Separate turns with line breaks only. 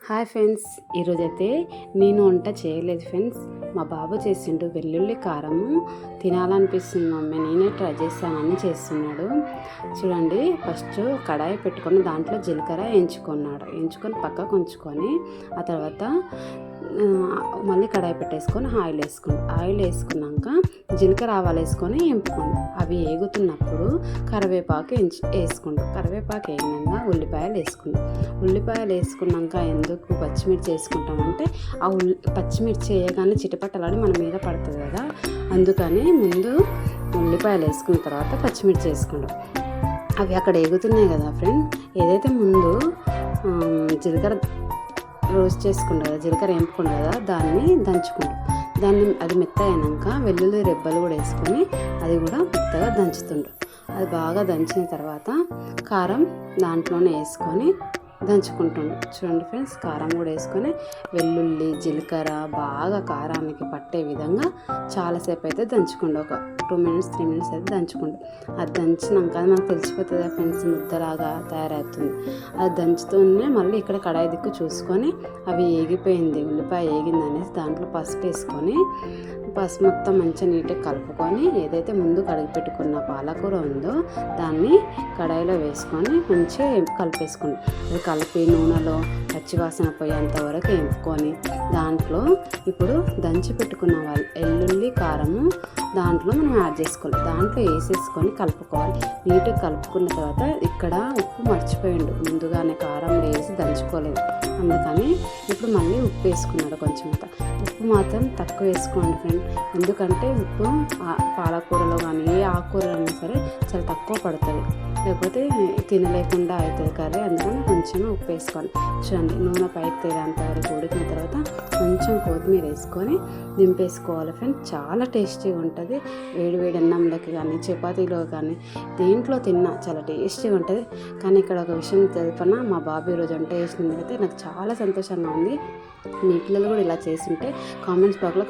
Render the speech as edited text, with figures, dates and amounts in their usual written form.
Hi friends, ఈరోజైతే నేను వంట చేయలేదు ఫ్రెండ్స్. మా బాబు చేసిండు వెల్లుల్లి కారము. తినాలనిపిస్తుంది మమ్మీ, నేనే ట్రై చేస్తానని చేస్తున్నాడు. చూడండి, ఫస్ట్ కడాయి పెట్టుకొని దాంట్లో జీలకర్ర ఎంచుకొని పక్కకు ఉంచుకొని ఆ తర్వాత మళ్ళీ కడాయి పెట్టేసుకొని ఆయిల్ వేసుకున్నాక జీలకర్ర ఆవాలు వేసుకొని ఎంపుకోండి. అవి ఏగుతున్నప్పుడు కరివేపాకు కరివేపాకు వేగినాక ఉల్లిపాయలు వేసుకున్నాక ఎందుకు పచ్చిమిర్చి వేసుకుంటామంటే పచ్చిమిర్చి వేయగానే చిటపట్టలాడి మన మీద పడుతుంది కదా, అందుకని ముందు ఉల్లిపాయలు వేసుకున్న తర్వాత పచ్చిమిర్చి వేసుకుంటాం. అవి అక్కడ ఏగుతున్నాయి కదా ఫ్రెండ్, ఏదైతే ముందు జీలకర్ర రోస్ట్ చేసుకుంటాం కదా, జీలకర్ర వేపుకుంటాం కదా, దాన్ని అది మెత్తగా అయినాక వెల్లుల్లి రెబ్బలు కూడా వేసుకొని అది కూడా మెత్తగా దంచుతుండ్రు. అది బాగా దంచిన తర్వాత కారం దాంట్లోనే వేసుకొని దంచుకుంటుండు. చూడండి ఫ్రెండ్స్, కారం కూడా వేసుకొని వెల్లుల్లి జీలకర్ర బాగా కారానికి పట్టే విధంగా చాలాసేపు అయితే దంచుకోండి. ఒక 2 minutes 3 minutes అయితే దంచుకోండి. అది దంచినాక అది మనకు తెలిసిపోతుంది ఫ్రెండ్స్, ముద్దలాగా తయారవుతుంది. అది దంచుతూనే మళ్ళీ ఇక్కడ కడాయి దిక్కు చూసుకొని అవి ఏగిపోయింది, ఉల్లిపాయ ఏగింది అనేసి దాంట్లో పసుపు మొత్తం మంచిగా నీట్గా కలుపుకొని ఏదైతే ముందు కడిగి పెట్టుకున్న పాలకూర ఉందో దాన్ని కడాయిలో వేసుకొని మంచిగా కలిపేసుకోండి. అది కలిపి నూనెలో పచ్చివాసన పోయేంత వరకు వేపుకొని దాంట్లో ఇప్పుడు దంచి పెట్టుకున్న వెల్లుల్లి కారము దాంట్లో మనం యాడ్ చేసుకోవాలి. దాంట్లో వేసేసుకొని కలుపుకోవాలి. నీట్గా కలుపుకున్న తర్వాత ఇక్కడ ఉప్పు మర్చిపోయిండు, ముందుగానే కారం వేసి దంచుకోలేదు, అందుకని ఇప్పుడు మళ్ళీ ఉప్పు వేసుకున్నాడు కొంచెం. ఉప్పు మాత్రం తక్కువ వేసుకోండి ఫ్రెండ్, ఎందుకంటే ఉప్పు పాలకూరలో కానీ ఏ ఆకుకూరలో అయినా సరే చాలా తక్కువ పడుతుంది, లేకపోతే తినలేకుండా అవుతుంది కర్రీ, అందుకని కొంచెం ఉప్పు వేసుకోండి. చూడండి, నూనె పైకి తేలేంత వరకు ఉడికిన తర్వాత కొంచెం కొత్తిమీర వేసుకొని దింపేసుకోవాలి ఫ్రెండ్స్. చాలా టేస్టీగా ఉంటుంది. వేడి అన్నంలోకి కానీ చపాతీలో కానీ దేంట్లో తిన్నా చాలా టేస్టీగా ఉంటుంది. కానీ ఇక్కడ ఒక విషయం తెలుపన, మా బాబు ఈరోజు వంట చేసినందుకైతే నాకు చాలా సంతోషంగా ఉంది. మీ పిల్లలు కూడా ఇలా చేస్తుంటే కామెంట్స్ బాక్స్లో